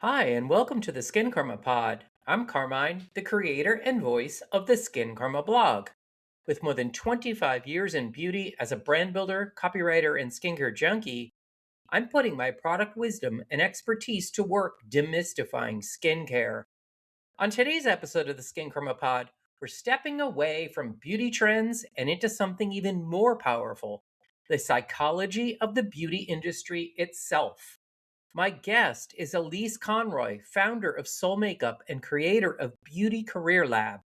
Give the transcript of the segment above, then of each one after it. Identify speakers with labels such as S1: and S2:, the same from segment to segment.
S1: Hi, and welcome to the Skincarma Pod. I'm Carmine, the creator and voice of the Skincarma blog. With more than 25 years in beauty as a brand builder, copywriter, and skincare junkie, I'm putting my product wisdom and expertise to work demystifying skincare. On today's episode of the Skincarma Pod, we're stepping away from beauty trends and into something even more powerful: the psychology of the beauty industry itself. My guest is Elyse Conroy, founder of Soul Makeup and creator of Beauty Career Lab.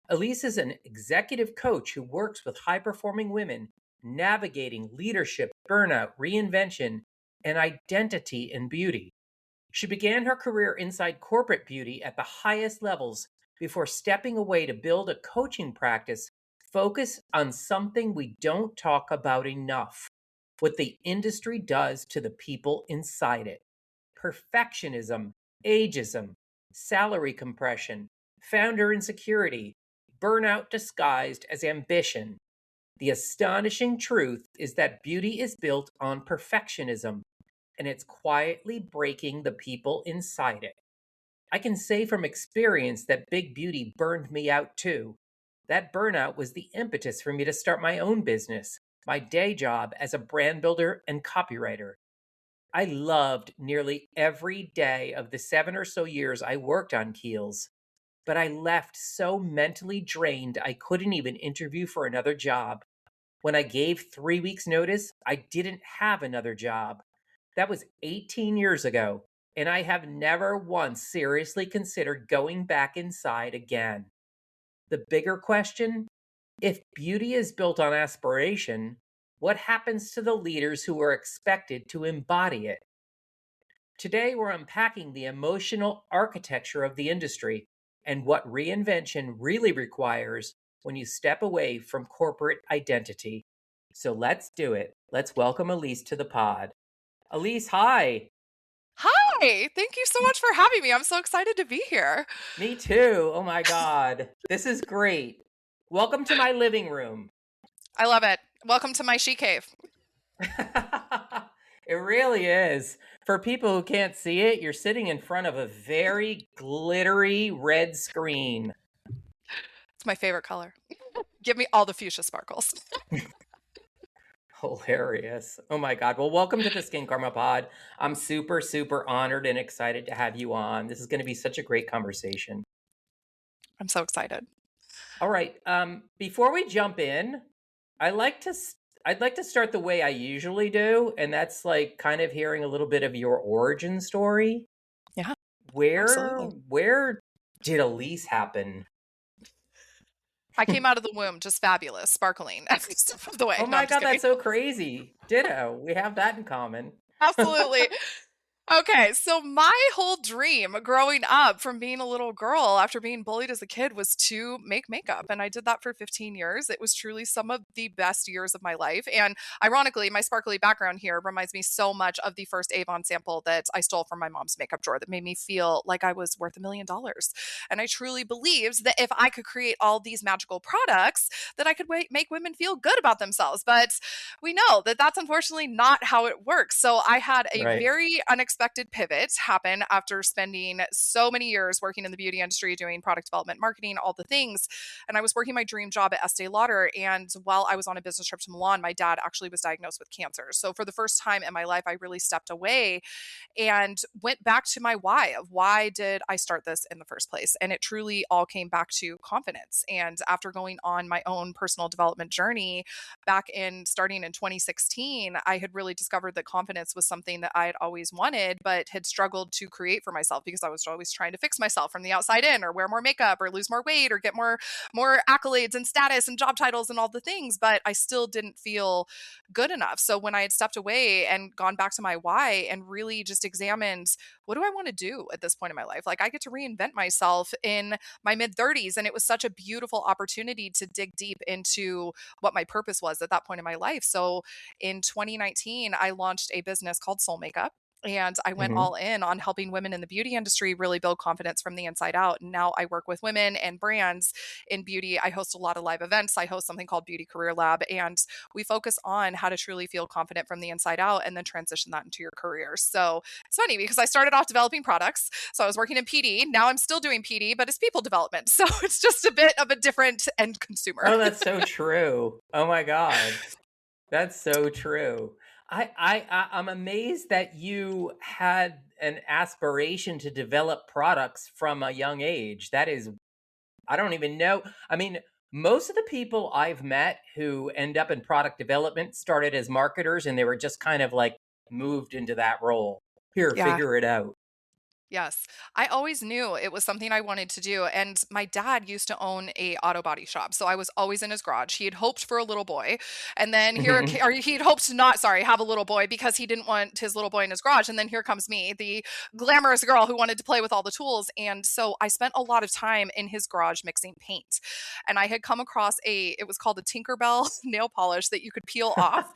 S1: Elyse is an executive coach who works with high performing women navigating leadership, burnout, reinvention, and identity in beauty. She began her career inside corporate beauty at the highest levels before stepping away to build a coaching practice focused on something we don't talk about enough: what the industry does to the people inside it. Perfectionism, ageism, salary compression, founder insecurity, burnout disguised as ambition. The astonishing truth is that beauty is built on perfectionism, and it's quietly breaking the people inside it. I can say from experience that big beauty burned me out too. That burnout was the impetus for me to start my own business, my day job as a brand builder and copywriter. I loved nearly every day of the 7 or so years I worked on Keels, but I left so mentally drained I couldn't even interview for another job. When I gave 3 weeks' notice, I didn't have another job. That was 18 years ago, and I have never once seriously considered going back inside again. The bigger question: if beauty is built on aspiration, what happens to the leaders who are expected to embody it? Today, we're unpacking the emotional architecture of the industry and what reinvention really requires when you step away from corporate identity. So let's do it. Let's welcome Elyse to the pod. Elyse, hi.
S2: Hi, thank you so much for having me. I'm so excited to be here.
S1: Me too. Oh my God. This is great. Welcome to my living room.
S2: I love it. Welcome to my she cave.
S1: It really is. For people who can't see it, you're sitting in front of a very glittery red screen.
S2: It's my favorite color. Give me all the fuchsia sparkles.
S1: Hilarious. Oh my God. Well, welcome to the Skin Karma Pod. I'm super, super honored and excited to have you on. This is going to be such a great conversation.
S2: I'm so excited.
S1: All right. Before we jump in, I like to I'd like to start the way I usually do, and that's like kind of hearing a little bit of your origin story.
S2: Yeah,
S1: Where
S2: absolutely.
S1: where did Elyse happen?
S2: I came out of the womb just fabulous, sparkling every step of the way.
S1: Oh
S2: No, I'm
S1: my
S2: just
S1: God,
S2: kidding.
S1: that's so crazy. Ditto. We have that in common.
S2: Absolutely. Okay, so my whole dream growing up from being a little girl after being bullied as a kid was to make makeup. And I did that for 15 years. It was truly some of the best years of my life. And ironically, my sparkly background here reminds me so much of the first Avon sample that I stole from my mom's makeup drawer that made me feel like I was worth $1 million. And I truly believed that if I could create all these magical products, that I could make women feel good about themselves. But we know that that's unfortunately not how it works. So I had a
S1: Right.
S2: very unexpected pivot happen after spending so many years working in the beauty industry, doing product development, marketing, all the things. And I was working my dream job at Estee Lauder. And while I was on a business trip to Milan, my dad actually was diagnosed with cancer. So for the first time in my life, I really stepped away and went back to my why of why did I start this in the first place? And it truly all came back to confidence. And after going on my own personal development journey back in starting in 2016, I had really discovered that confidence was something that I had always wanted, but had struggled to create for myself because I was always trying to fix myself from the outside in or wear more makeup or lose more weight or get more accolades and status and job titles and all the things, but I still didn't feel good enough. So when I had stepped away and gone back to my why and really just examined what do I want to do at this point in my life? Like I get to reinvent myself in my mid 30s. And it was such a beautiful opportunity to dig deep into what my purpose was at that point in my life. So in 2019, I launched a business called Soul Makeup. And I went
S1: Hmm.
S2: all in on helping women in the beauty industry really build confidence from the inside out. And now I work with women and brands in beauty. I host a lot of live events. I host something called Beauty Career Lab, and we focus on how to truly feel confident from the inside out and then transition that into your career. So it's funny because I started off developing products. So I was working in PD. Now I'm still doing PD, but it's people development. So it's just a bit of a different end consumer.
S1: Oh, that's so true. Oh my God. That's so true. I'm amazed that you had an aspiration to develop products from a young age. That is, I don't even know. I mean, most of the people I've met who end up in product development started as marketers and they were just kind of like moved into that role. Here,
S2: Yeah.
S1: figure it out.
S2: Yes. I always knew it was something I wanted to do. And my dad used to own a auto body shop. So I was always in his garage. He had hoped for a little boy. And then
S1: Mhm.
S2: or he'd hoped to not, sorry, have a little boy because he didn't want his little boy in his garage. And then here comes me, the glamorous girl who wanted to play with all the tools. And so I spent a lot of time in his garage mixing paint. And I had come across it was called a Tinkerbell nail polish that you could peel off.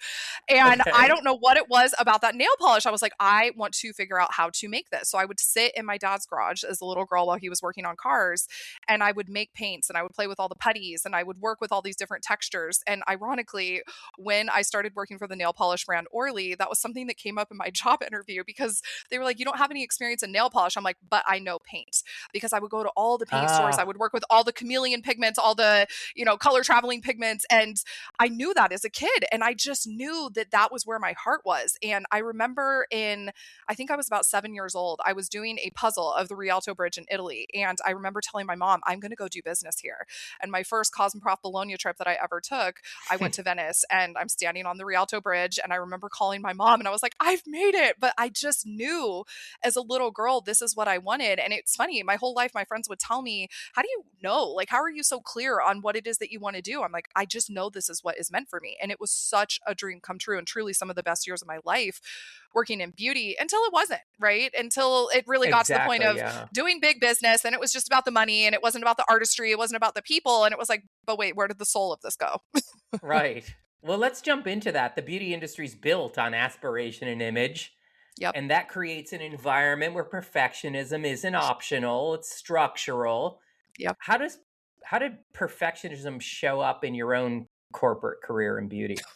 S2: And I
S1: Okay.
S2: don't know what it was about that nail polish. I was like, I want to figure out how to make this. So I would sit in my dad's garage as a little girl while he was working on cars, and I would make paints and I would play with all the putties and I would work with all these different textures. And ironically, when I started working for the nail polish brand Orly, that was something that came up in my job interview because they were like, you don't have any experience in nail polish. I'm like, but I know paint because I would go to all the paint stores. I
S1: Ah,
S2: would work with all the chameleon pigments, all the, color traveling pigments. And I knew that as a kid, and I just knew that that was where my heart was. And I remember I think I was about 7 years old, I was doing a puzzle of the Rialto Bridge in Italy. And I remember telling my mom, I'm going to go do business here. And my first Cosmoprof Bologna trip that I ever took, I went to Venice and I'm standing on the Rialto Bridge. And I remember calling my mom and I was like, I've made it. But I just knew as a little girl, this is what I wanted. And it's funny, my whole life, my friends would tell me, how do you know? Like, how are you so clear on what it is that you want to do? I'm like, I just know this is what is meant for me. And it was such a dream come true and truly some of the best years of my life working in beauty until it wasn't, right? Until it really got to the point
S1: exactly.
S2: of
S1: Yeah.
S2: doing big business and it was just about the money and it wasn't about the artistry, it wasn't about the people. And it was like, but wait, where did the soul of this go?
S1: Right. Well, let's jump into that. The beauty industry is built on aspiration and image,
S2: Yep.
S1: and that creates an environment where perfectionism isn't optional, it's structural.
S2: Yep.
S1: How does how did perfectionism show up in your own corporate career in beauty?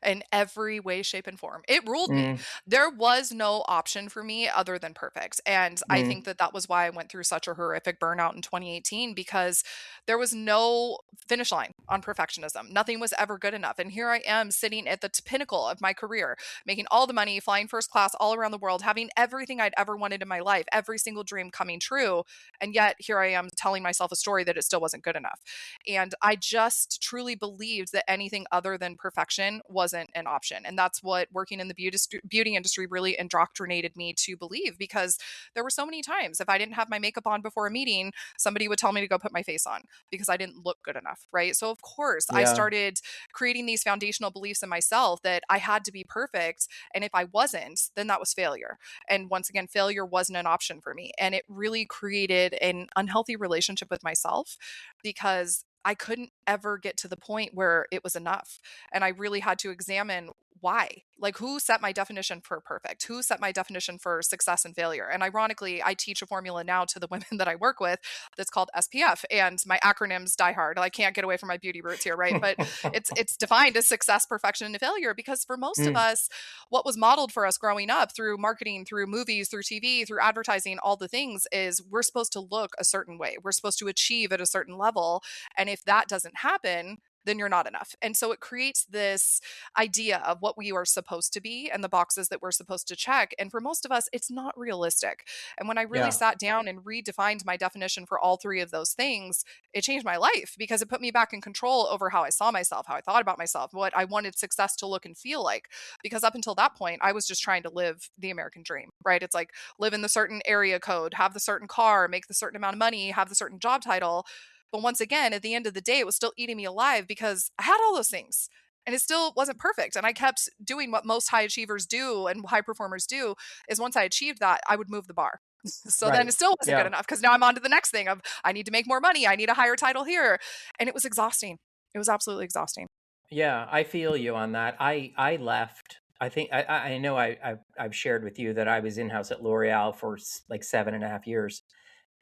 S2: In every way, shape, and form. It ruled me.
S1: Mm,
S2: There was no option for me other than perfect. And I think
S1: mm,
S2: that that was why I went through such a horrific burnout in 2018 because there was no finish line on perfectionism. Nothing was ever good enough. And here I am sitting at the pinnacle of my career, making all the money, flying first class all around the world, having everything I'd ever wanted in my life, every single dream coming true. And yet here I am telling myself a story that it still wasn't good enough. And I just truly believed that anything other than perfection wasn't an option. And that's what working in the beauty industry really indoctrinated me to believe because there were so many times if I didn't have my makeup on before a meeting, somebody would tell me to go put my face on because I didn't look good enough. Right. So, of course, I
S1: yeah,
S2: started creating these foundational beliefs in myself that I had to be perfect. And if I wasn't, then that was failure. And once again, failure wasn't an option for me. And it really created an unhealthy relationship with myself because I couldn't ever get to the point where it was enough. And I really had to examine why. Like, who set my definition for perfect? Who set my definition for success and failure? And ironically, I teach a formula now to the women that I work with that's called SPF. And my acronyms die hard. I can't get away from my beauty roots here, right? But it's defined as success, perfection, and failure because for most of
S1: mm,
S2: us, what was modeled for us growing up through marketing, through movies, through TV, through advertising, all the things is we're supposed to look a certain way. We're supposed to achieve at a certain level. And if that doesn't happen, then you're not enough. And so it creates this idea of what we are supposed to be and the boxes that we're supposed to check. And for most of us, it's not realistic. And when I really
S1: yeah,
S2: sat down and redefined my definition for all three of those things, it changed my life because it put me back in control over how I saw myself, how I thought about myself, what I wanted success to look and feel like. Because up until that point, I was just trying to live the American dream, right? It's like live in the certain area code, have the certain car, make the certain amount of money, have the certain job title. But once again, at the end of the day, it was still eating me alive because I had all those things and it still wasn't perfect. And I kept doing what most high achievers do and high performers do is once I achieved that, I would move the bar. So then
S1: right.
S2: it still wasn't good
S1: Yeah,
S2: enough because now I'm on to the next thing of I need to make more money. I need a higher title here. And it was exhausting. It was absolutely exhausting.
S1: yeah. I feel you on that. I left I think I know I've shared with you that I was in-house at L'Oreal for like 7.5 years,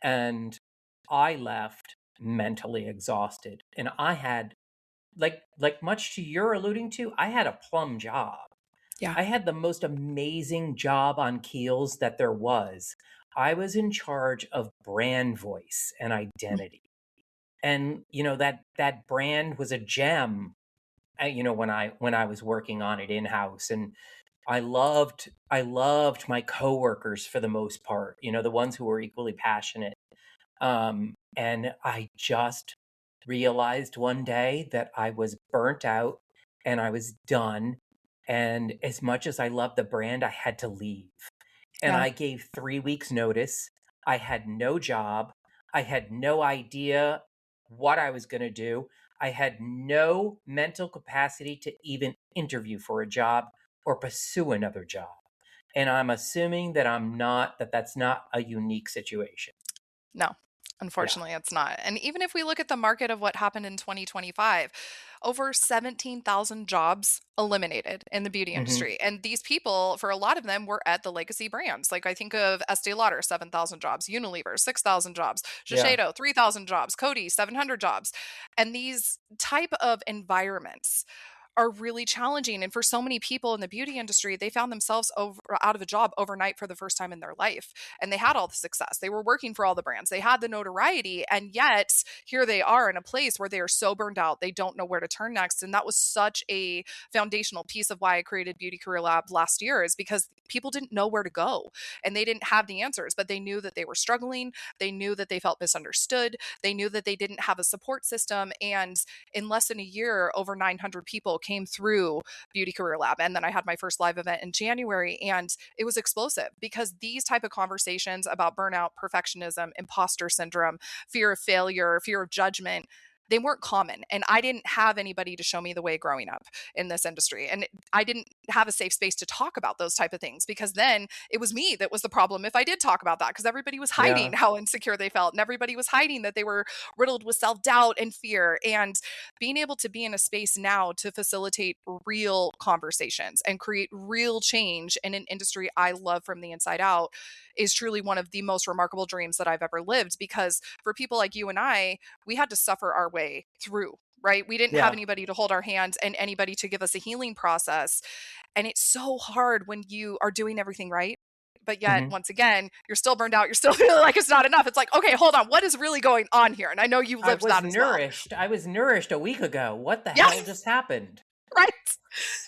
S1: and I left mentally exhausted. And I had, like much to you're alluding to, I had a plum job.
S2: Yeah.
S1: I had the most amazing job on Keels that there was. I was in charge of brand voice and identity. And that brand was a gem, when I was working on it in-house. And I loved my coworkers for the most part, the ones who were equally passionate. And I just realized one day that I was burnt out and I was done. And as much as I loved the brand, I had to leave. And
S2: Yeah.
S1: I gave 3 weeks notice. I had no job. I had no idea what I was going to do. I had no mental capacity to even interview for a job or pursue another job. And I'm assuming that's not a unique situation.
S2: No,
S1: Yeah.
S2: unfortunately, it's not. And even if we look at the market of what happened in 2025, over 17,000 jobs eliminated in the beauty
S1: Hmm.
S2: industry. And these people, for a lot of them, were at the legacy brands. Like I think of Estee Lauder, 7,000 jobs, Unilever, 6,000 jobs,
S1: Yeah.
S2: Shiseido, 3,000 jobs, Coty, 700 jobs. And these type of environments are really challenging. And for so many people in the beauty industry, they found themselves out of a job overnight for the first time in their life. And they had all the success. They were working for all the brands. They had the notoriety. And yet here they are in a place where they are so burned out. They don't know where to turn next. And that was such a foundational piece of why I created Beauty Career Lab last year, is because people didn't know where to go and they didn't have the answers, but they knew that they were struggling. They knew that they felt misunderstood. They knew that they didn't have a support system. And in less than a year, over 900 people came through Beauty Career Lab. And then I had my first live event in January, and it was explosive because these type of conversations about burnout, perfectionism, imposter syndrome, fear of failure, fear of judgment, they weren't common. And I didn't have anybody to show me the way growing up in this industry. And I didn't have a safe space to talk about those type of things, because then it was me that was the problem if I did talk about that, because everybody was hiding
S1: Yeah.
S2: how insecure they felt and everybody was hiding that they were riddled with self-doubt and fear. And being able to be in a space now to facilitate real conversations and create real change in an industry I love from the inside out is truly one of the most remarkable dreams that I've ever lived. Because for people like you and I, we had to suffer our way through. Right? We didn't have
S1: Yeah.
S2: anybody to hold our hands and anybody to give us a healing process. And it's so hard when you are doing everything right. But yet,
S1: Hmm.
S2: once again, you're still burned out. You're still feeling like it's not enough. It's like, okay, hold on. What is really going on here? And I know you
S1: I
S2: lived
S1: was
S2: that as well.
S1: nourished. I was nourished a week ago. What the
S2: Yeah.
S1: hell just happened?
S2: Right?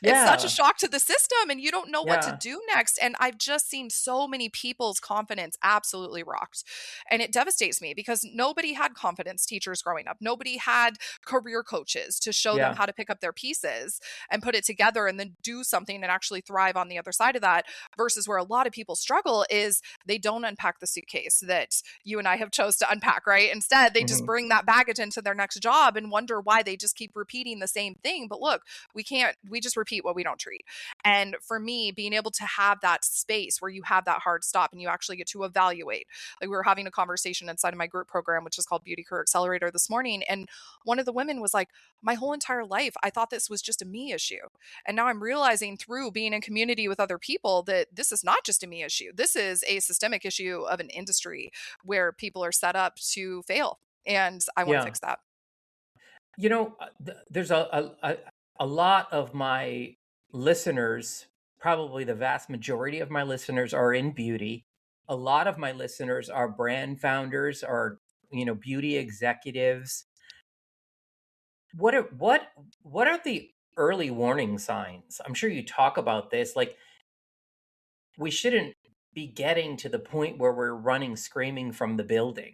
S2: It's such a
S1: Yeah.
S2: shock to the system and you don't know what to
S1: Yeah.
S2: do next. And I've just seen so many people's confidence absolutely rocked. And it devastates me because nobody had confidence teachers growing up. Nobody had career coaches to show them
S1: Yeah.
S2: how to pick up their pieces and put it together and then do something and actually thrive on the other side of that. Versus where a lot of people struggle is they don't unpack the suitcase that you and I have chose to unpack, right? Instead, they just
S1: Hmm.
S2: bring that baggage into their next job and wonder why they just keep repeating the same thing. But look, we just repeat what we don't treat. And for me, being able to have that space where you have that hard stop and you actually get to evaluate, like we were having a conversation inside of my group program, which is called Beauty Career Accelerator, this morning. And one of the women was like, my whole entire life, I thought this was just a me issue. And now I'm realizing through being in community with other people that this is not just a me issue. This is a systemic issue of an industry where people are set up to fail. And I want to
S1: Yeah.
S2: fix that.
S1: There's a lot of my listeners, probably the vast majority of my listeners are in beauty. A lot of my listeners are brand founders or, beauty executives. What are the early warning signs? I'm sure you talk about this. Like, we shouldn't be getting to the point where we're running screaming from the building.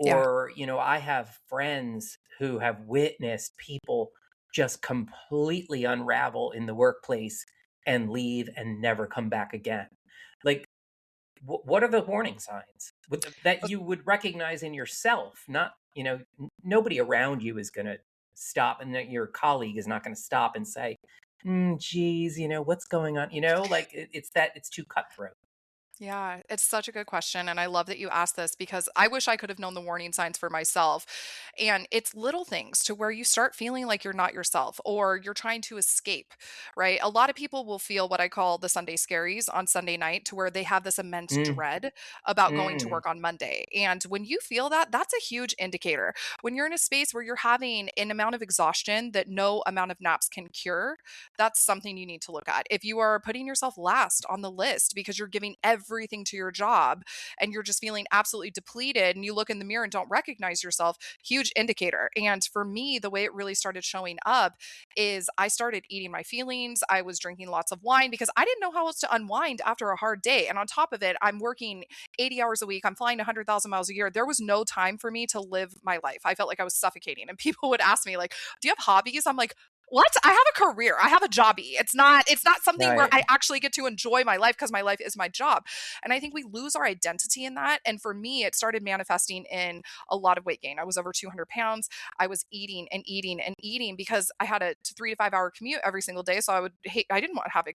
S2: Yeah.
S1: Or, I have friends who have witnessed people just completely unravel in the workplace and leave and never come back again. Like, what are the warning signs that you would recognize in yourself? Not, nobody around you is going to stop, and that your colleague is not going to stop and say, geez, what's going on? Like, it's too cutthroat.
S2: Yeah, it's such a good question. And I love that you asked this because I wish I could have known the warning signs for myself. And it's little things to where you start feeling like you're not yourself or you're trying to escape, right? A lot of people will feel what I call the Sunday scaries on Sunday night to where they have this immense
S1: Mm,
S2: dread about going to
S1: mm,
S2: work on Monday. And when you feel that, that's a huge indicator. When you're in a space where you're having an amount of exhaustion that no amount of naps can cure, that's something you need to look at. If you are putting yourself last on the list because you're giving everything to your job and you're just feeling absolutely depleted and you look in the mirror and don't recognize yourself, huge indicator. And for me, the way it really started showing up is I started eating my feelings. I was drinking lots of wine because I didn't know how else to unwind after a hard day. And on top of it, I'm working 80 hours a week. I'm flying 100,000 miles a year. There was no time for me to live my life. I felt like I was suffocating. And people would ask me like, "Do you have hobbies?" I'm like, what? I have a career. I have a jobby. It's not something where
S1: right.
S2: I actually get to enjoy my life because my life is my job. And I think we lose our identity in that. And for me, it started manifesting in a lot of weight gain. I was over 200 pounds. I was eating and eating and eating because I had a 3 to 5 hour commute every single day. So I didn't want to have,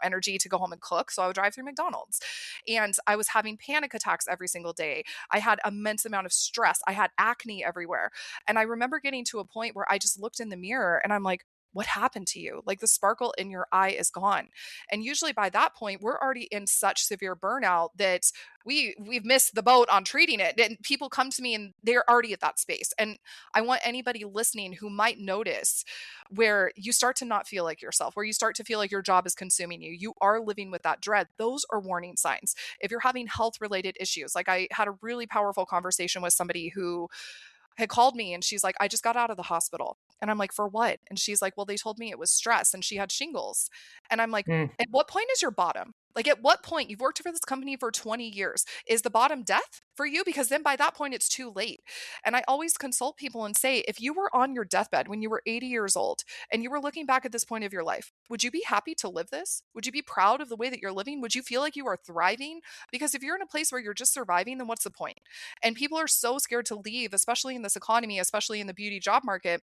S2: energy to go home and cook. So I would drive through McDonald's and I was having panic attacks every single day. I had immense amount of stress. I had acne everywhere. And I remember getting to a point where I just looked in the mirror and I'm like, what happened to you? Like the sparkle in your eye is gone. And usually by that point, we're already in such severe burnout that we've missed the boat on treating it. And people come to me and they're already at that space. And I want anybody listening who might notice where you start to not feel like yourself, where you start to feel like your job is consuming you, you are living with that dread. Those are warning signs. If you're having health related issues, like I had a really powerful conversation with somebody who had called me and she's like, I just got out of the hospital. And I'm like, for what? And she's like, well, they told me it was stress and she had shingles. And I'm like,
S1: Mm,
S2: at what point is your bottom? Like, at what point you've worked for this company for 20 years? Is the bottom death for you? Because then by that point, it's too late. And I always consult people and say, if you were on your deathbed when you were 80 years old and you were looking back at this point of your life, would you be happy to live this? Would you be proud of the way that you're living? Would you feel like you are thriving? Because if you're in a place where you're just surviving, then what's the point? And people are so scared to leave, especially in this economy, especially in the beauty job market.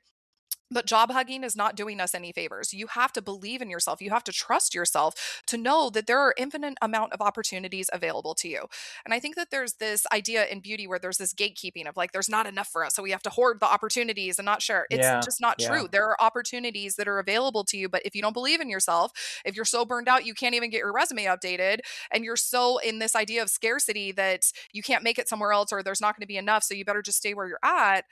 S2: But job hugging is not doing us any favors. You have to believe in yourself. You have to trust yourself to know that there are infinite amount of opportunities available to you. And I think that there's this idea in beauty where there's this gatekeeping of like there's not enough for us, so we have to hoard the opportunities and not share. It's
S1: yeah.
S2: just not
S1: Yeah.
S2: true. There are opportunities that are available to you, but if you don't believe in yourself, if you're so burned out you can't even get your resume updated and you're so in this idea of scarcity that you can't make it somewhere else or there's not going to be enough, so you better just stay where you're at,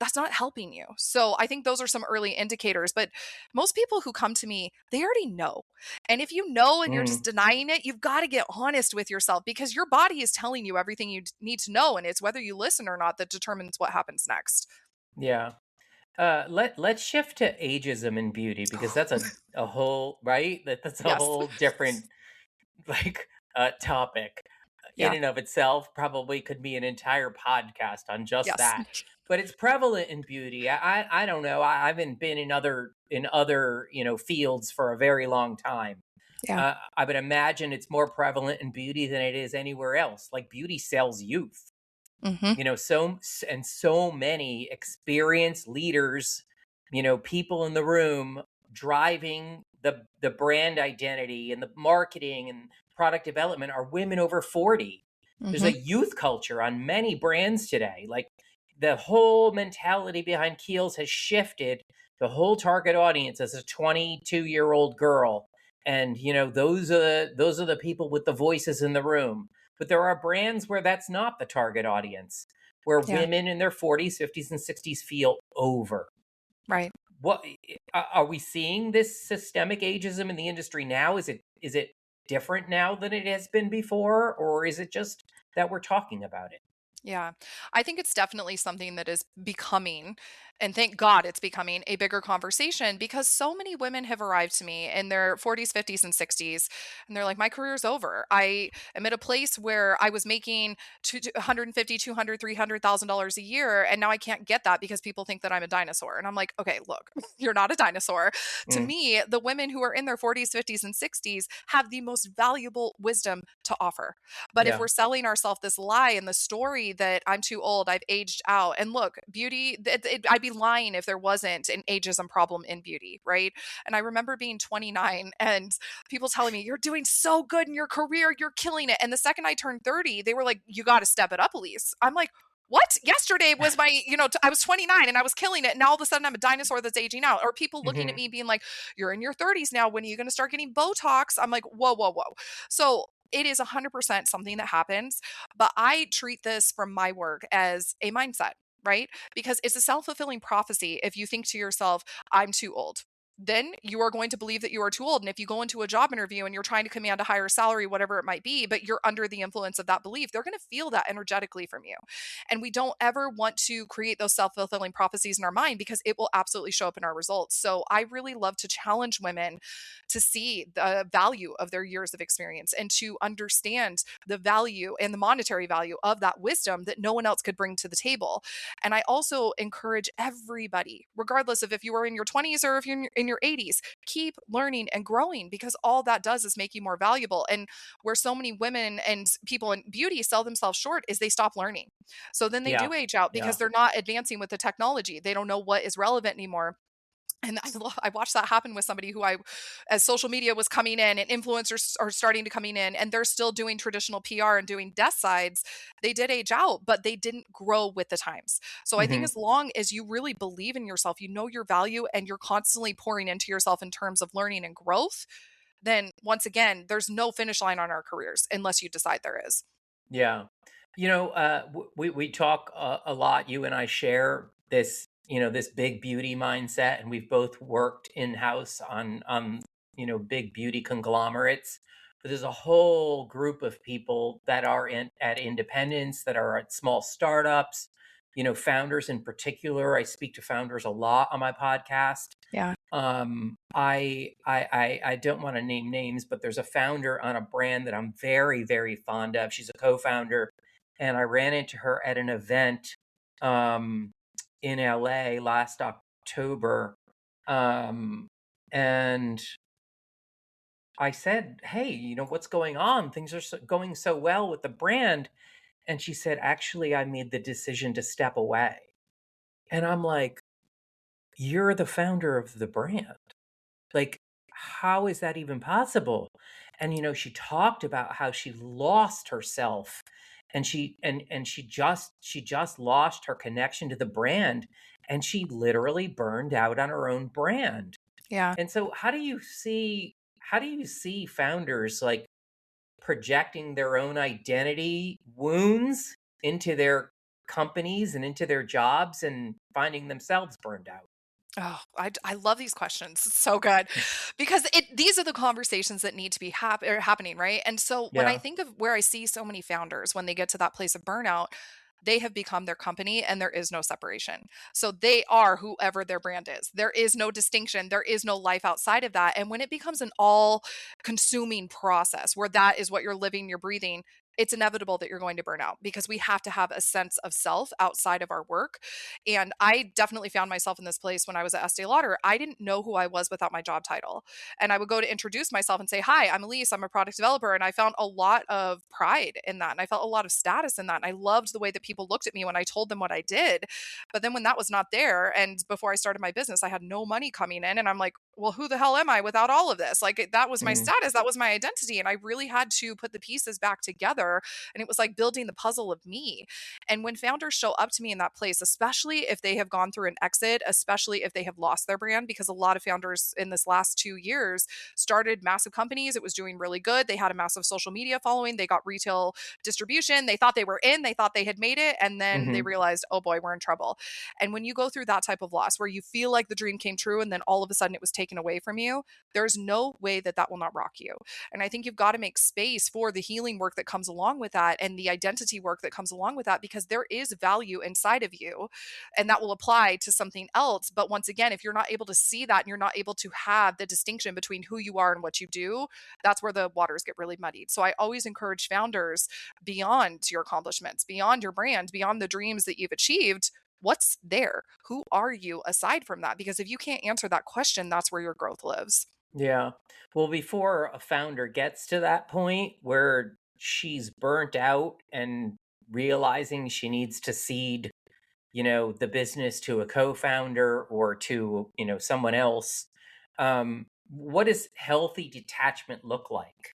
S2: that's not helping you. So I think those are some early indicators. But most people who come to me, they already know. And if you know and you're just
S1: Mm,
S2: denying it, you've got to get honest with yourself because your body is telling you everything you need to know. And it's whether you listen or not that determines what happens next.
S1: yeah. Let's shift to ageism in beauty because that's a whole right. That's a
S2: Yes.
S1: whole different like topic in
S2: Yeah.
S1: and of itself. Probably could be an entire podcast on just
S2: Yes.
S1: that. But it's prevalent in beauty. I don't know. I haven't been in other fields for a very long time.
S2: Yeah.
S1: I would imagine it's more prevalent in beauty than it is anywhere else. Like beauty sells youth.
S2: Hmm.
S1: So many experienced leaders, people in the room driving the brand identity and the marketing and product development are women over 40. There's
S2: Hmm.
S1: a youth culture on many brands today. Like the whole mentality behind Kiehl's has shifted. The whole target audience is a 22-year-old girl. And those are the people with the voices in the room. But there are brands where that's not the target audience, where
S2: Yeah.
S1: women in their 40s, 50s, and 60s feel over.
S2: Right.
S1: What are we seeing this systemic ageism in the industry now? Is it different now than it has been before, or is it just that we're talking about it?
S2: Yeah. I think it's definitely something that is becoming, and thank God it's becoming a bigger conversation because so many women have arrived to me in their 40s, 50s, and 60s. And they're like, my career's over. I am at a place where I was making 150, 200, $300,000 a year. And now I can't get that because people think that I'm a dinosaur. And I'm like, okay, look, you're not a dinosaur. To
S1: Mm,
S2: me, the women who are in their 40s, 50s, and 60s have the most valuable wisdom to offer. But if
S1: yeah.
S2: we're selling ourselves this lie and the story worry that I'm too old, I've aged out. And look, beauty, I'd be lying if there wasn't an ageism problem in beauty, right? And I remember being 29 and people telling me, "You're doing so good in your career, you're killing it." And the second I turned 30, they were like, "You got to step it up, Elyse." I'm like, what? Yesterday was my, I was 29 and I was killing it. And now all of a sudden I'm a dinosaur that's aging out. Or people looking at
S1: Hmm.
S2: me being like, "You're in your 30s now. When are you going to start getting Botox?" I'm like, whoa, whoa, whoa. So it is 100% something that happens. But I treat this from my work as a mindset, right? Because it's a self fulfilling prophecy. If you think to yourself, "I'm too old," then you are going to believe that you are too old. And if you go into a job interview and you're trying to command a higher salary, whatever it might be, but you're under the influence of that belief, they're going to feel that energetically from you. And we don't ever want to create those self fulfilling prophecies in our mind because it will absolutely show up in our results. So I really love to challenge women to see the value of their years of experience and to understand the value and the monetary value of that wisdom that no one else could bring to the table. And I also encourage everybody, regardless of if you are in your 20s or if you're in your 80s, keep learning and growing because all that does is make you more valuable. And where so many women and people in beauty sell themselves short is they stop learning. So then they
S1: Yeah.
S2: do age out because
S1: Yeah.
S2: they're not advancing with the technology. They don't know what is relevant anymore. And I watched that happen with somebody who as social media was coming in and influencers are starting to coming in and they're still doing traditional PR and doing desk sides, they did age out, but they didn't grow with the times. So I think
S1: Hmm.
S2: as long as you really believe in yourself, you know your value and you're constantly pouring into yourself in terms of learning and growth, then once again, there's no finish line on our careers unless you decide there is.
S1: Yeah. We talk a lot. You and I share this, this big beauty mindset, and we've both worked in house on big beauty conglomerates. But there's a whole group of people that are at independents, that are at small startups. Founders in particular. I speak to founders a lot on my podcast.
S2: Yeah.
S1: I don't want to name names, but there's a founder on a brand that I'm very, very fond of. She's a co-founder, and I ran into her at an event um, in LA last October. And I said, "Hey, what's going on? Things are going so well with the brand." And she said, "Actually, I made the decision to step away." And I'm like, "You're the founder of the brand. Like, how is that even possible?" And she talked about how she lost herself, and she just lost her connection to the brand, and she literally burned out on her own brand.
S2: Yeah.
S1: And so how do you see founders like projecting their own identity wounds into their companies and into their jobs and finding themselves burned out?
S2: Oh, I love these questions. It's so good because these are the conversations that need to be happening, right? And so when I
S1: Yeah.
S2: think of where I see so many founders when they get to that place of burnout, they have become their company and there is no separation. So they are whoever their brand is. There is no distinction. There is no life outside of that. And when it becomes an all consuming process where that is what you're living, you're breathing, it's inevitable that you're going to burn out because we have to have a sense of self outside of our work. And I definitely found myself in this place when I was at Estee Lauder. I didn't know who I was without my job title. And I would go to introduce myself and say, "Hi, I'm Elyse. I'm a product developer." And I found a lot of pride in that. And I felt a lot of status in that. And I loved the way that people looked at me when I told them what I did. But then when that was not there, and before I started my business, I had no money coming in. And I'm like, well, who the hell am I without all of this? Like, that was my
S1: Mm,
S2: status. That was my identity. And I really had to put the pieces back together. And it was like building the puzzle of me. And when founders show up to me in that place, especially if they have gone through an exit, especially if they have lost their brand, because a lot of founders in this last 2 years started massive companies. It was doing really good. They had a massive social media following. They got retail distribution. They thought they were in, they thought they had made it. And then they
S1: mhm.
S2: realized, oh boy, we're in trouble. And when you go through that type of loss where you feel like the dream came true and then all of a sudden it was taken away from you, there's no way that that will not rock you. And I think you've got to make space for the healing work that comes along with that and the identity work that comes along with that because there is value inside of you and that will apply to something else. But once again, if you're not able to see that and you're not able to have the distinction between who you are and what you do, that's where the waters get really muddied. So I always encourage founders beyond your accomplishments, beyond your brand, beyond the dreams that you've achieved. What's there? Who are you aside from that? Because if you can't answer that question, that's where your growth lives.
S1: Yeah. Well, before a founder gets to that point where she's burnt out and realizing she needs to cede, the business to a co-founder or to, someone else. What does healthy detachment look like?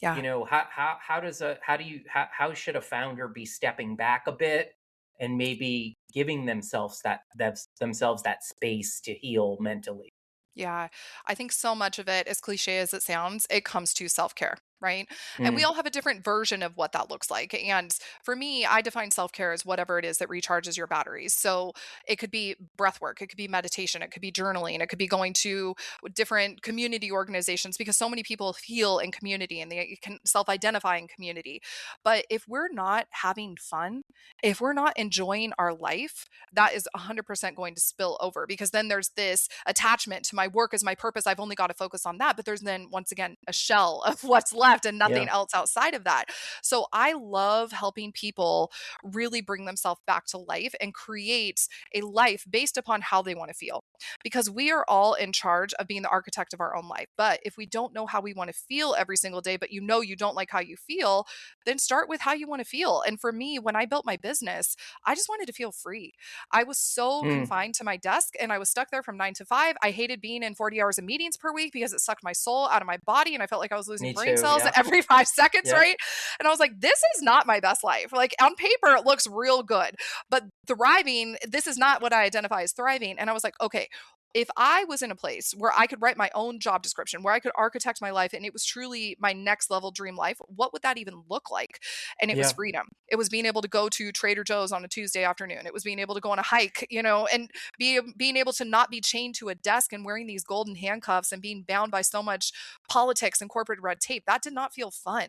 S2: Yeah.
S1: How should a founder be stepping back a bit and maybe giving themselves that space to heal mentally?
S2: Yeah, I think so much of it, as cliche as it sounds, it comes to self care, right? And we
S1: Mm,
S2: all have a different version of what that looks like. And for me, I define self care as whatever it is that recharges your batteries. So it could be breath work, it could be meditation, it could be journaling, it could be going to different community organizations because so many people feel in community and they can self identify in community. But if we're not having fun, if we're not enjoying our life, that is 100% going to spill over because then there's this attachment to my work as my purpose. I've only got to focus on that. But there's then, once again, a shell of what's left and nothing
S1: yeah.
S2: else outside of that. So I love helping people really bring themselves back to life and create a life based upon how they want to feel. Because we are all in charge of being the architect of our own life. But if we don't know how we want to feel every single day, but you don't like how you feel, then start with how you want to feel. And for me, when I built my business, I just wanted to feel free. I was so
S1: Mm,
S2: confined to my desk and I was stuck there from 9 to 5. I hated being in 40 hours of meetings per week because it sucked my soul out of my body and I felt like I was losing
S1: me
S2: brain
S1: too.
S2: cells
S1: Yeah.
S2: every 5 seconds,
S1: Yep.
S2: right? And I was like, this is not my best life. Like on paper, it looks real good, but thriving, this is not what I identify as thriving. And I was like, okay, if I was in a place where I could write my own job description, where I could architect my life and it was truly my next level dream life, what would that even look like? And it was
S1: Yeah.
S2: freedom. It was being able to go to Trader Joe's on a Tuesday afternoon. It was being able to go on a hike, and being able to not be chained to a desk and wearing these golden handcuffs and being bound by so much politics and corporate red tape. That did not feel fun.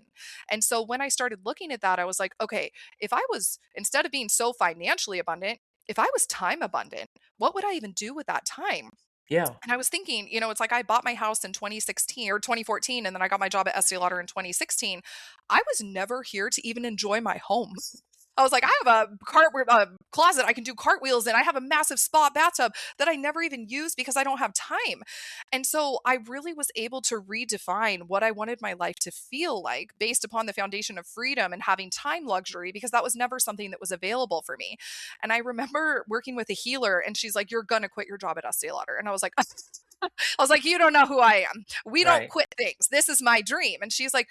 S2: And so when I started looking at that, I was like, okay, if I was, instead of being so financially abundant, if I was time abundant, what would I even do with that time?
S1: Yeah.
S2: And I was thinking, it's like I bought my house in 2016 or 2014, and then I got my job at Estee Lauder in 2016. I was never here to even enjoy my home. I was like, I have a closet I can do cartwheels in. I have a massive spa bathtub that I never even use because I don't have time. And so I really was able to redefine what I wanted my life to feel like based upon the foundation of freedom and having time luxury because that was never something that was available for me. And I remember working with a healer and she's like, "You're going to quit your job at Estee Lauder." And I was like, "You don't know who I am. We don't
S1: Right.
S2: quit things. This is my dream." And she's like,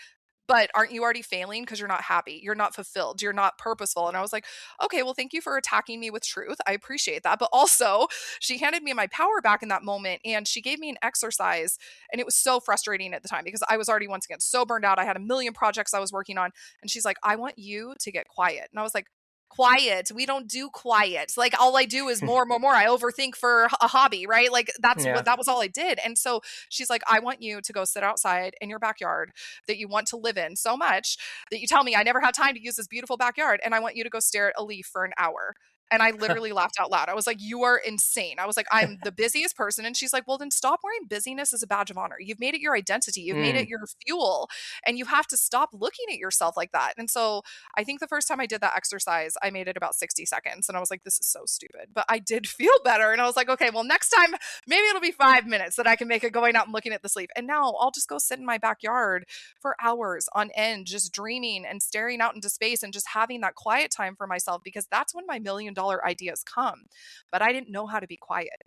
S2: "But aren't you already failing because you're not happy? You're not fulfilled. You're not purposeful." And I was like, "Okay, well, thank you for attacking me with truth. I appreciate that." But also, she handed me my power back in that moment and she gave me an exercise. And it was so frustrating at the time because I was already, once again, so burned out. I had a million projects I was working on. And she's like, "I want you to get quiet." And I was like, "Quiet? We don't do quiet. Like all I do is more, more, more. I overthink for a hobby, right? Like
S1: Yeah.
S2: that was all I did." And so she's like, "I want you to go sit outside in your backyard that you want to live in so much that you tell me I never have time to use this beautiful backyard. And I want you to go stare at a leaf for an hour." And I literally laughed out loud. I was like, "You are insane." I was like, "I'm the busiest person." And she's like, "Well, then stop wearing busyness as a badge of honor. You've made it your identity. You've made it
S1: Mm,
S2: your fuel. And you have to stop looking at yourself like that." And so I think the first time I did that exercise, I made it about 60 seconds. And I was like, "This is so stupid." But I did feel better. And I was like, "Okay, well, next time, maybe it'll be 5 minutes that I can make it going out and looking at the sleep." And now I'll just go sit in my backyard for hours on end, just dreaming and staring out into space and just having that quiet time for myself because that's when my $1 million ideas come. But I didn't know how to be quiet.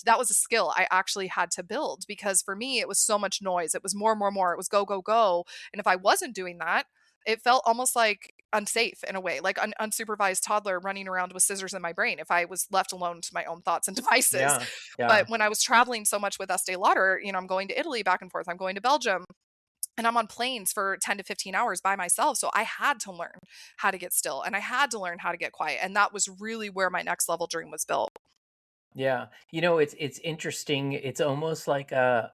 S2: That was a skill I actually had to build because for me, it was so much noise. It was more, more, more. It was go, go, go. And if I wasn't doing that, it felt almost like unsafe in a way, like an unsupervised toddler running around with scissors in my brain if I was left alone to my own thoughts and devices.
S1: yeah.
S2: But
S1: Yeah.
S2: when I was traveling so much with Estee Lauder, I'm going to Italy back and forth, I'm going to Belgium, and I'm on planes for 10 to 15 hours by myself. So I had to learn how to get still and I had to learn how to get quiet. And that was really where my next level dream was built.
S1: Yeah. It's interesting. It's almost like a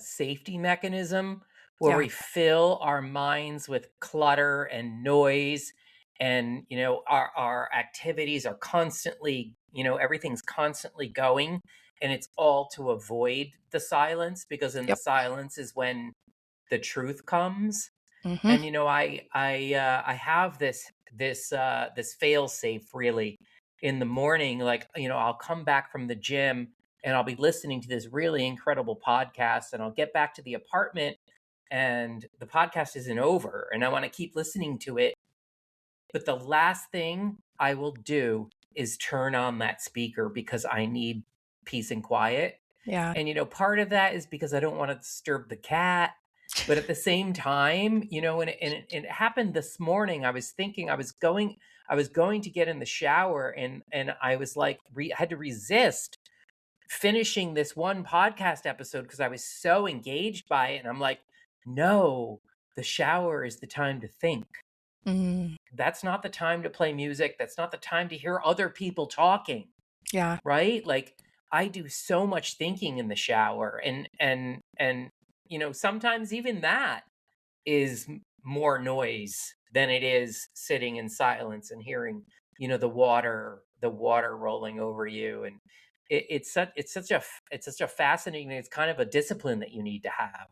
S1: safety mechanism where
S2: Yeah.
S1: we fill our minds with clutter and noise, and our activities are constantly, everything's constantly going, and it's all to avoid the silence, because in the
S2: Yep.
S1: silence is when the truth comes.
S2: Hmm.
S1: And I have this fail safe, really, in the morning. Like, I'll come back from the gym and I'll be listening to this really incredible podcast, and I'll get back to the apartment and the podcast isn't over and I want to keep listening to it. But the last thing I will do is turn on that speaker because I need peace and quiet.
S2: Yeah.
S1: And, part of that is because I don't want to disturb the cat. But at the same time, and it happened this morning. I was thinking I was going to get in the shower, and I was like, had to resist finishing this one podcast episode because I was so engaged by it. And I'm like, no, the shower is the time to think.
S2: Mm,
S1: That's not the time to play music. That's not the time to hear other people talking,
S2: yeah.
S1: right? Like, I do so much thinking in the shower, and sometimes even that is more noise than it is sitting in silence and hearing, the water rolling over you. And it's such a fascinating, it's kind of a discipline that you need to have.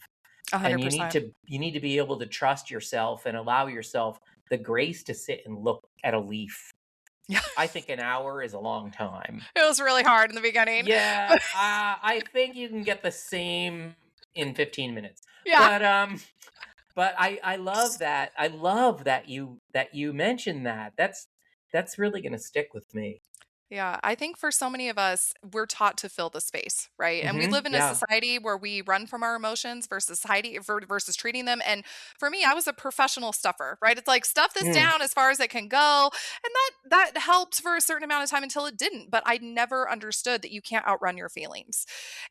S1: And you need
S2: 100%.
S1: to be able to trust yourself and allow yourself the grace to sit and look at a leaf.
S2: Yeah.
S1: I think an hour is a long time.
S2: It was really hard in the beginning.
S1: Yeah, I think you can get the same in 15 minutes.
S2: Yeah.
S1: But I love that. I love that you mentioned that. That's really going to stick with me.
S2: Yeah, I think for so many of us, we're taught to fill the space, right? And we live in a
S1: Yeah.
S2: society where we run from our emotions versus treating them. And for me, I was a professional stuffer, right? It's like stuff this
S1: Mm,
S2: down as far as it can go, and that helped for a certain amount of time until it didn't. But I never understood that you can't outrun your feelings.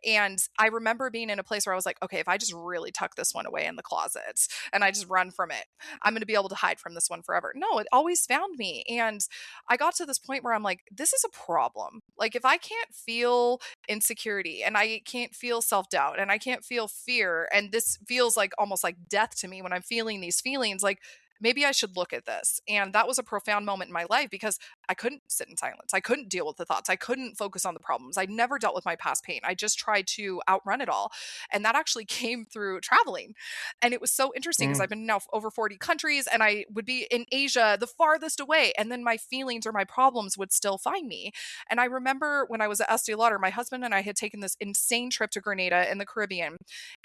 S2: And I remember being in a place where I was like, okay, if I just really tuck this one away in the closet and I just run from it, I'm going to be able to hide from this one forever. No, it always found me. And I got to this point where I'm like, this is a problem. Like, if I can't feel insecurity and I can't feel self doubt and I can't feel fear, and this feels like almost like death to me when I'm feeling these feelings, like, maybe I should look at this. And that was a profound moment in my life because I couldn't sit in silence. I couldn't deal with the thoughts. I couldn't focus on the problems. I never dealt with my past pain. I just tried to outrun it all. And that actually came through traveling. And it was so interesting because
S1: mm,
S2: I've been now over 40 countries and I would be in Asia, the farthest away. And then my feelings or my problems would still find me. And I remember when I was at Estee Lauder, my husband and I had taken this insane trip to Grenada in the Caribbean.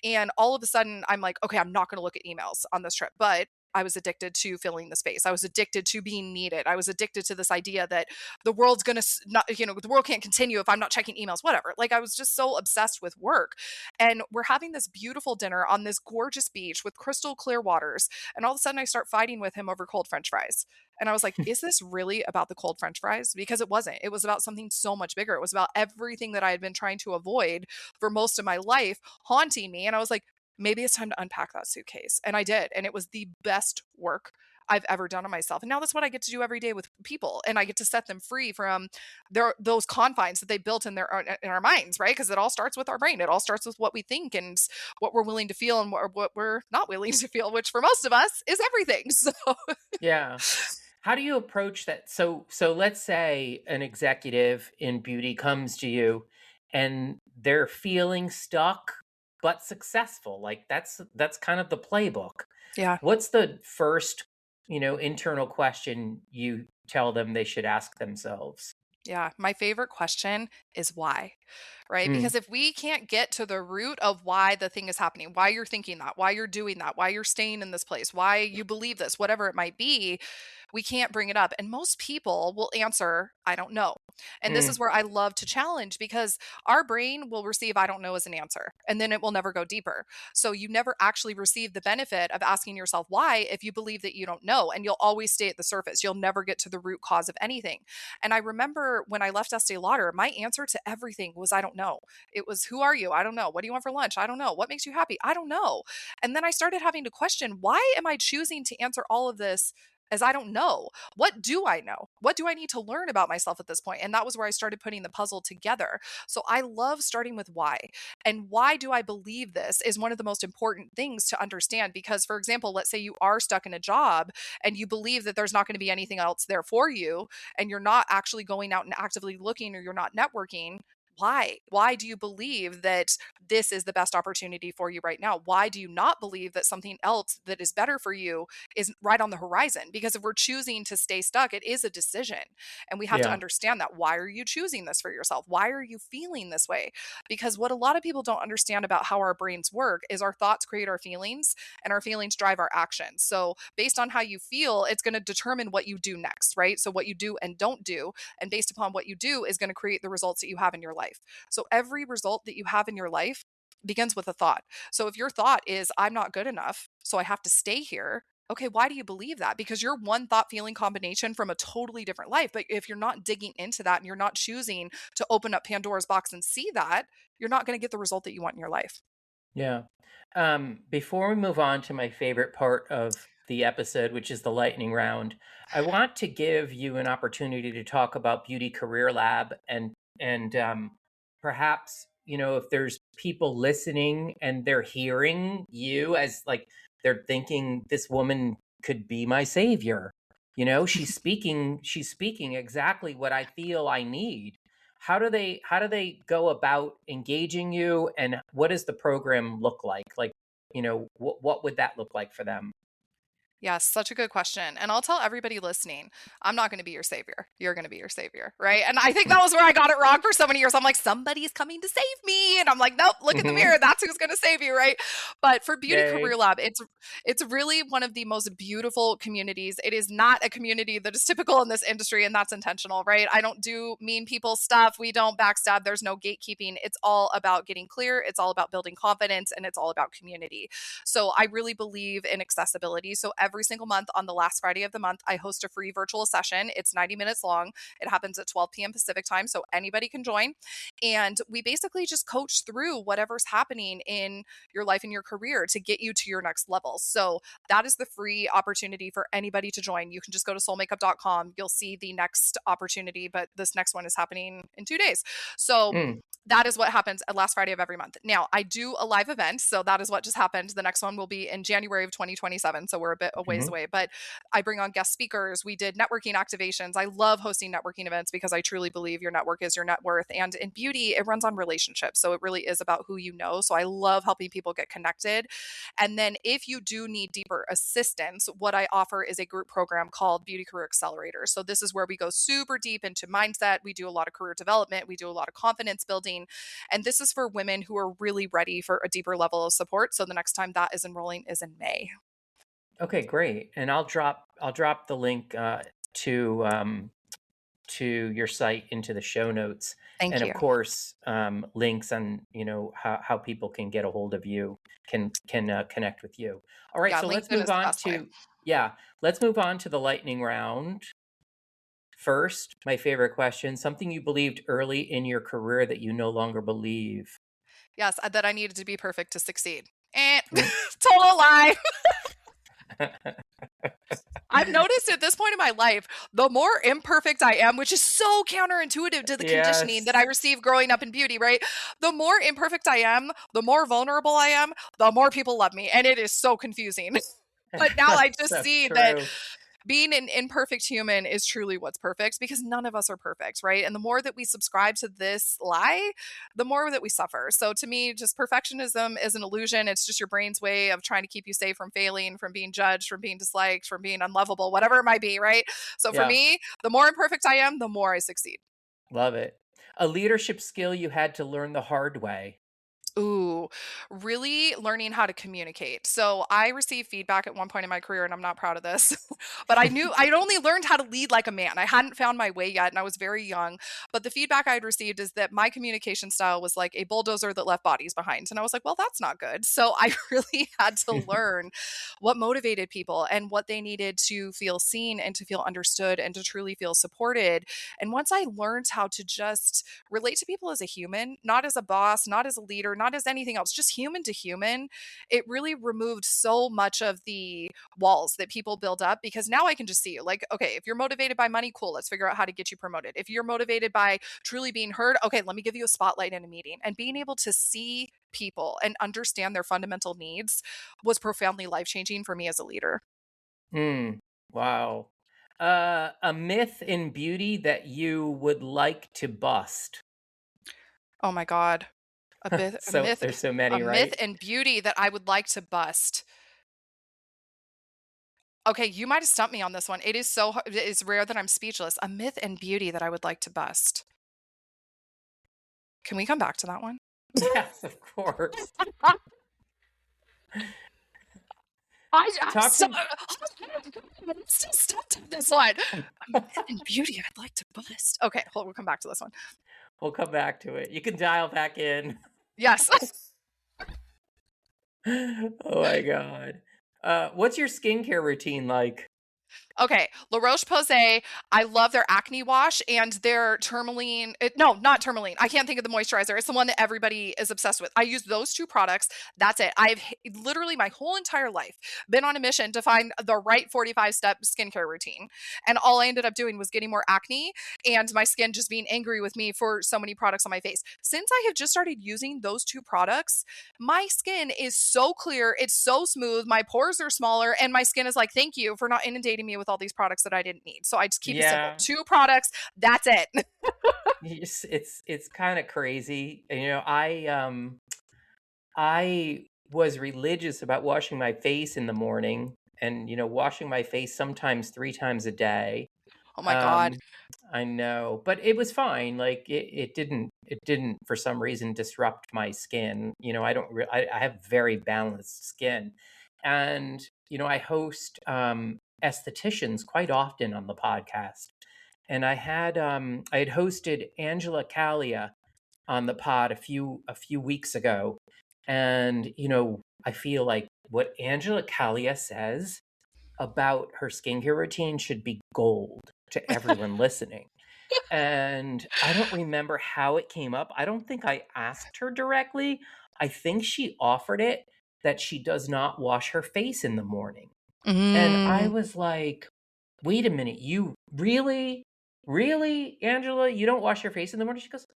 S2: And all of a sudden, I'm like, okay, I'm not going to look at emails on this trip. But I was addicted to filling the space. I was addicted to being needed. I was addicted to this idea that the world's going to not, the world can't continue if I'm not checking emails, whatever. Like, I was just so obsessed with work. And we're having this beautiful dinner on this gorgeous beach with crystal clear waters. And all of a sudden I start fighting with him over cold French fries. And I was like, is this really about the cold French fries? Because it wasn't. It was about something so much bigger. It was about everything that I had been trying to avoid for most of my life haunting me. And I was like, maybe it's time to unpack that suitcase. And I did. And it was the best work I've ever done on myself. And now that's what I get to do every day with people. And I get to set them free from those confines that they built in our minds, right? Because it all starts with our brain. It all starts with what we think and what we're willing to feel and what we're not willing to feel, which for most of us is everything. So
S1: yeah. How do you approach that? So let's say an executive in beauty comes to you and they're feeling stuck but successful. Like, that's kind of the playbook.
S2: yeah.
S1: What's the first, internal question you tell them they should ask themselves?
S2: Yeah, my favorite question is why, right?
S1: Mm,
S2: Because if we can't get to the root of why the thing is happening, why you're thinking that, why you're doing that, why you're staying in this place, why you believe this, whatever it might be, we can't bring it up. And most people will answer, I don't know. And this
S1: mm,
S2: is where I love to challenge because our brain will receive I don't know as an answer and then it will never go deeper. So you never actually receive the benefit of asking yourself why if you believe that you don't know, and you'll always stay at the surface. You'll never get to the root cause of anything. And I remember when I left Estee Lauder, my answer to everything was I don't know. It was, who are you? I don't know. What do you want for lunch? I don't know. What makes you happy? I don't know. And then I started having to question, why am I choosing to answer all of this as I don't know? What do I know? What do I need to learn about myself at this point? And that was where I started putting the puzzle together. So I love starting with why. And why do I believe this is one of the most important things to understand. Because, for example, let's say you are stuck in a job and you believe that there's not going to be anything else there for you, and you're not actually going out and actively looking, or you're not networking. Why do you believe that this is the best opportunity for you right now? Why do you not believe that something else that is better for you is right on the horizon? Because if we're choosing to stay stuck, it is a decision. And we have to
S1: Yeah.
S2: understand that. Why are you choosing this for yourself? Why are you feeling this way? Because what a lot of people don't understand about how our brains work is our thoughts create our feelings and our feelings drive our actions. So, based on how you feel, it's going to determine what you do next, right? So, what you do and don't do, and based upon what you do is going to create the results that you have in your life. So every result that you have in your life begins with a thought. So if your thought is, I'm not good enough, so I have to stay here. Okay, why do you believe that? Because you're one thought feeling combination from a totally different life. But if you're not digging into that and you're not choosing to open up Pandora's box and see that, you're not going to get the result that you want in your life.
S1: Yeah. Before we move on to my favorite part of the episode, which is the lightning round, I want to give you an opportunity to talk about Beauty Career Lab and perhaps, if there's people listening and they're hearing you as like they're thinking this woman could be my savior. She's speaking exactly what I feel I need. How do they go about engaging you, and what does the program look like? Like, what would that look like for them?
S2: Yes, such a good question. And I'll tell everybody listening, I'm not going to be your savior. You're going to be your savior, right? And I think that was where I got it wrong for so many years. I'm like, somebody's coming to save me. And I'm like, nope, look in the
S1: Hmm.
S2: mirror. That's who's going to save you, right? But for Beauty Career
S1: Yay.
S2: Lab, it's really one of the most beautiful communities. It is not a community that is typical in this industry, and that's intentional, right? I don't do mean people stuff. We don't backstab. There's no gatekeeping. It's all about getting clear. It's all about building confidence, and it's all about community. So I really believe in accessibility. So every single month on the last Friday of the month, I host a free virtual session. It's 90 minutes long. It happens at 12 p.m. Pacific time, so anybody can join. And we basically just coach through whatever's happening in your life and your career to get you to your next level. So that is the free opportunity for anybody to join. You can just go to soulmakeup.com. You'll see the next opportunity, but this next one is happening in 2 days. So
S1: Mm,
S2: that is what happens at last Friday of every month. Now, I do a live event, so that is what just happened. The next one will be in January of 2027, so we're a bit a ways
S1: mhm.
S2: away. But I bring on guest speakers. We did networking activations. I love hosting networking events because I truly believe your network is your net worth. And in beauty, it runs on relationships, so it really is about who you know. So I love helping people get connected. And then if you do need deeper assistance, what I offer is a group program called Beauty Career Accelerator. So this is where we go super deep into mindset. We do a lot of career development. We do a lot of confidence building. And this is for women who are really ready for a deeper level of support. So the next time that is enrolling is in May.
S1: Okay, great. And I'll drop the link to your site into the show notes,
S2: Thank
S1: and of
S2: you.
S1: course, links on how people can get a hold of you, can connect with you. All right,
S2: Yeah,
S1: so let's
S2: LinkedIn
S1: move
S2: is the
S1: on
S2: best way.
S1: to yeah, let's move on to the lightning round. First, my favorite question: something you believed early in your career that you no longer believe.
S2: Yes, that I needed to be perfect to succeed. Eh,
S1: Mm.
S2: total lie. I've noticed at this point in my life, the more imperfect I am, which is so counterintuitive to the conditioning that I
S1: Yes.
S2: received growing up in beauty, right? The more imperfect I am, the more vulnerable I am, the more people love me. And it is so confusing. But now I just
S1: So
S2: see that
S1: true.
S2: being an imperfect human is truly what's perfect because none of us are perfect, right? And the more that we subscribe to this lie, the more that we suffer. So to me, just perfectionism is an illusion. It's just your brain's way of trying to keep you safe from failing, from being judged, from being disliked, from being unlovable, whatever it might be, right? So for
S1: Yeah,
S2: me, the more imperfect I am, the more I succeed.
S1: love it. A leadership skill you had to learn the hard way.
S2: Ooh, really learning how to communicate. So I received feedback at one point in my career, and I'm not proud of this, but I knew I'd only learned how to lead like a man. I hadn't found my way yet, and I was very young. But the feedback I had received is that my communication style was like a bulldozer that left bodies behind. And I was like, well, that's not good. So I really had to learn what motivated people and what they needed to feel seen and to feel understood and to truly feel supported. And once I learned how to just relate to people as a human, not as a boss, not as a leader, not as anything else, just human to human, it really removed so much of the walls that people build up because now I can just see you. Like, okay, if you're motivated by money, cool, let's figure out how to get you promoted. If you're motivated by truly being heard, okay, let me give you a spotlight in a meeting. And being able to see people and understand their fundamental needs was profoundly life changing for me as a leader.
S1: Hmm. Wow. A myth in beauty that you would like to bust.
S2: Oh my God.
S1: So there's so
S2: A
S1: many,
S2: myth
S1: right?
S2: and beauty that I would like to bust. Okay, you might have stumped me on this one. It is so it's rare that I'm speechless. A myth and beauty that I would like to bust. Can we come back to that one?
S1: Yes, of course.
S2: I'm
S1: Talk
S2: so
S1: to
S2: I'm still stumped on this one. A myth and beauty I'd like to bust. Okay, hold we'll come back to this one.
S1: We'll come back to it. You can dial back in.
S2: Yes.
S1: Oh my god. What's your skincare routine like?
S2: Okay, La Roche-Posay, I love their acne wash and their tourmaline no, not tourmaline, I can't think of the moisturizer, it's the one that everybody is obsessed with. I use those 2 products, that's it. Literally my whole entire life been on a mission to find the right 45-step skincare routine, and all I ended up doing was getting more acne and my skin just being angry with me for so many products on my face. Since I have just started using those 2 products, my skin is so clear, it's so smooth, my pores are smaller, and my skin is like, thank you for not inundating me with all these products that I didn't need. So I just keep it simple.
S1: Yeah,
S2: 2 products, that's it.
S1: it's kind of crazy. I was religious about washing my face in the morning, and washing my face sometimes 3 times a day.
S2: Oh my God.
S1: Um, I know, but it was fine. Like it didn't for some reason disrupt my skin. I don't. I have very balanced skin, and I host estheticians quite often on the podcast. And I had hosted Angela Callia on the pod a few weeks ago, and I feel like what Angela Callia says about her skincare routine should be gold to everyone listening. And I don't remember how it came up. I don't think I asked her directly. I think she offered it that she does not wash her face in the morning. And I
S2: Mm,
S1: was like, wait a minute, you really, really, Angela, you don't wash your face in the morning? She goes,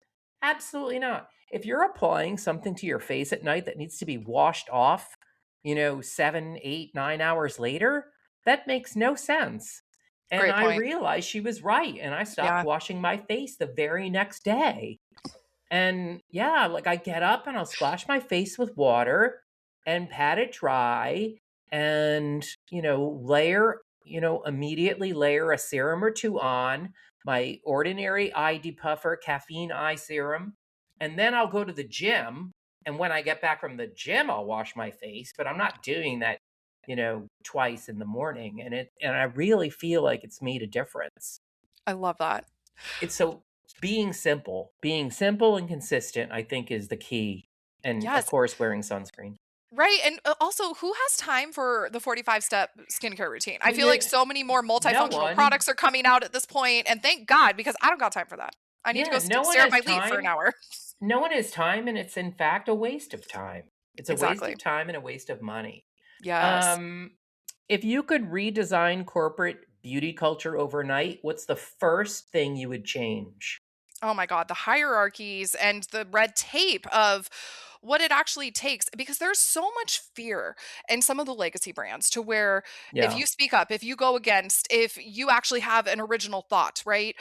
S1: absolutely not. If you're applying something to your face at night that needs to be washed off, 7, 8, 9 hours later, that makes no sense. And
S2: great
S1: I
S2: point.
S1: realized she was right. And I stopped
S2: Yeah.
S1: washing my face the very next day. And yeah, like I get up and I'll splash my face with water and pat it dry and, immediately layer a serum or two on my ordinary eye depuffer caffeine eye serum. And then I'll go to the gym. And when I get back from the gym, I'll wash my face, but I'm not doing that, twice in the morning. And I really feel like it's made a difference.
S2: I love that.
S1: It's so being simple and consistent, I think, is the key. And of
S2: Yes.
S1: course, wearing sunscreen.
S2: Right. And also, who has time for the 45-step skincare routine? I
S1: Well,
S2: feel like
S1: yeah,
S2: so many more
S1: no
S2: multifunctional
S1: one.
S2: products are coming out at this point, and thank God, because I don't got time for that. I need to go
S1: Yeah, no one
S2: stare at
S1: has
S2: my leaf for an
S1: time.
S2: hour.
S1: No one has time, and it's in fact a waste of time. It's a waste
S2: Exactly.
S1: of time and a waste of money.
S2: Yes.
S1: Um, if you could redesign corporate beauty culture overnight, what's the first thing you would change?
S2: Oh my God, the hierarchies and the red tape of what it actually takes, because there's so much fear in some of the legacy brands to where if
S1: Yeah,
S2: you speak up, if you go against, if you actually have an original thought, right?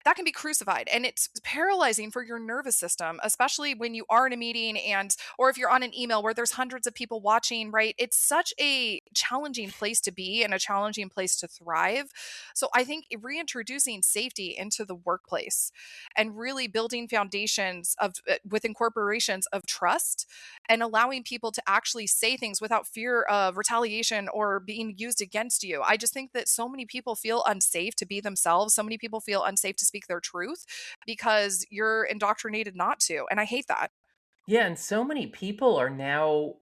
S2: That can be crucified, and it's paralyzing for your nervous system, especially when you are in a meeting or if you're on an email where there's hundreds of people watching, right? It's such a challenging place to be and a challenging place to thrive. So I think reintroducing safety into the workplace and really building foundations within corporations of trust and allowing people to actually say things without fear of retaliation or being used against you. I just think that so many people feel unsafe to be themselves. So many people feel unsafe to speak their truth because you're indoctrinated not to. And I hate that.
S1: yeah, and so many people are now,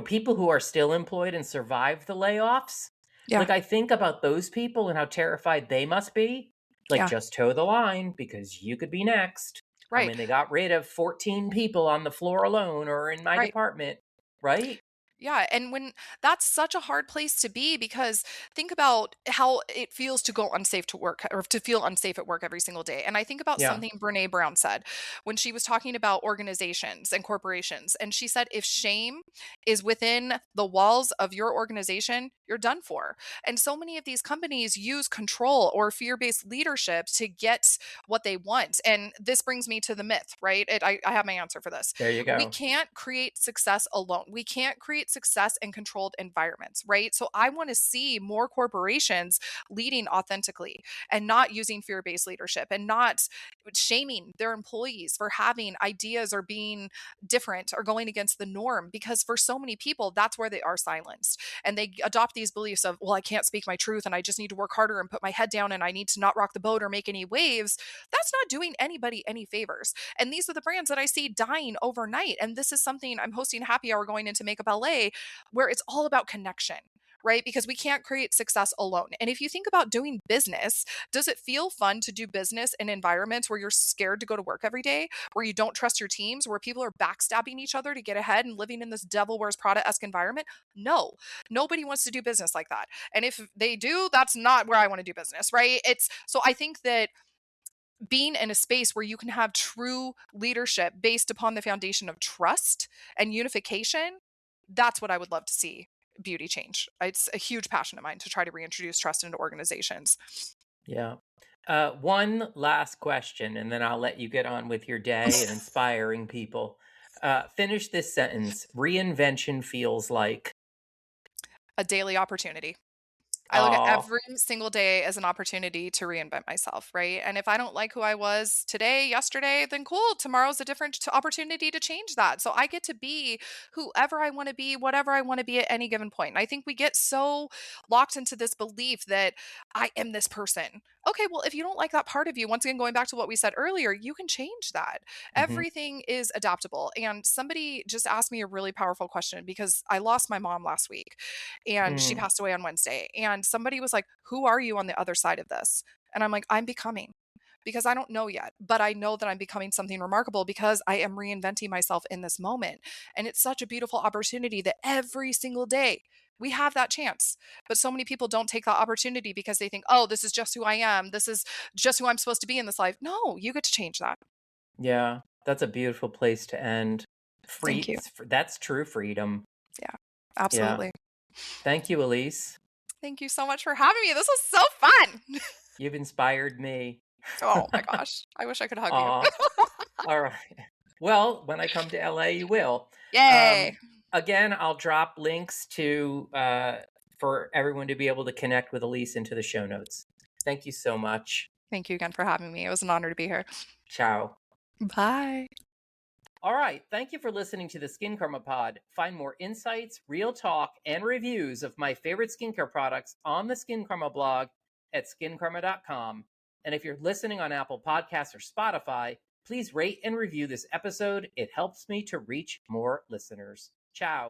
S1: people who are still employed and survived the layoffs.
S2: Yeah.
S1: Like I think about those people and how terrified they must be. Like
S2: Yeah.
S1: just toe the line because you could be next. I
S2: Right.
S1: mean, they got rid of 14 people on the floor alone or in my
S2: Right.
S1: department, right?
S2: Yeah. And when that's such a hard place to be, because think about how it feels to go unsafe to work, or to feel unsafe at work every single day. And I think about
S1: Yeah,
S2: something Brene Brown said when she was talking about organizations and corporations. And she said, if shame is within the walls of your organization, you're done for. And so many of these companies use control or fear based leadership to get what they want. And this brings me to the myth, right? I have my answer for this.
S1: there you
S2: We
S1: go.
S2: can't create success alone. We can't create success in controlled environments, right? So I want to see more corporations leading authentically and not using fear based leadership and not shaming their employees for having ideas or being different or going against the norm. Because for so many people, that's where they are silenced. And they adopt these beliefs of, well, I can't speak my truth and I just need to work harder and put my head down and I need to not rock the boat or make any waves. That's not doing anybody any favors. And these are the brands that I see dying overnight. And this is something I'm hosting a happy hour going into Makeup LA, where it's all about connection. Right? Because we can't create success alone. And if you think about doing business, does it feel fun to do business in environments where you're scared to go to work every day, where you don't trust your teams, where people are backstabbing each other to get ahead and living in this devil wears Prada-esque environment? No, nobody wants to do business like that. And if they do, that's not where I want to do business, right? It's so I think that being in a space where you can have true leadership based upon the foundation of trust and unification, that's what I would love to see beauty change. It's a huge passion of mine to try to reintroduce trust into organizations.
S1: Yeah. One last question, and then I'll let you get on with your day and inspiring people. Finish this sentence. Reinvention feels like.
S2: A daily opportunity. I look at
S1: Oh,
S2: every single day as an opportunity to reinvent myself, right? And if I don't like who I was today, yesterday, then cool. Tomorrow's a different opportunity to change that. So I get to be whoever I want to be, whatever I want to be at any given point. And I think we get so locked into this belief that I am this person. Okay, well, if you don't like that part of you, once again, going back to what we said earlier, you can change that.
S1: hmm
S2: Everything is adaptable. And somebody just asked me a really powerful question because I lost my mom last week and she
S1: mm,
S2: passed away on Wednesday. And somebody was like, "Who are you on the other side of this?" And I'm like, "I'm becoming." Because I don't know yet, but I know that I'm becoming something remarkable because I am reinventing myself in this moment. And it's such a beautiful opportunity that every single day we have that chance. But so many people don't take that opportunity because they think, oh, this is just who I am. This is just who I'm supposed to be in this life. No, you get to change that.
S1: yeah, that's a beautiful place to end.
S2: Thank you.
S1: That's true freedom.
S2: Yeah,
S1: Yeah.
S2: absolutely.
S1: Thank you, Elise.
S2: Thank you so much for having me. This was so fun.
S1: You've inspired me.
S2: Oh my gosh. I wish I could hug you.
S1: Aw. All right. Well, when I come to LA, you will.
S2: Yay.
S1: Again, I'll drop links to for everyone to be able to connect with Elise into the show notes. Thank you so much.
S2: Thank you again for having me. It was an honor to be here.
S1: Ciao.
S2: Bye.
S1: All right. Thank you for listening to the Skin Karma Pod. Find more insights, real talk, and reviews of my favorite skincare products on the Skin Karma blog at skinkarma.com. And if you're listening on Apple Podcasts or Spotify, please rate and review this episode. It helps me to reach more listeners. Ciao.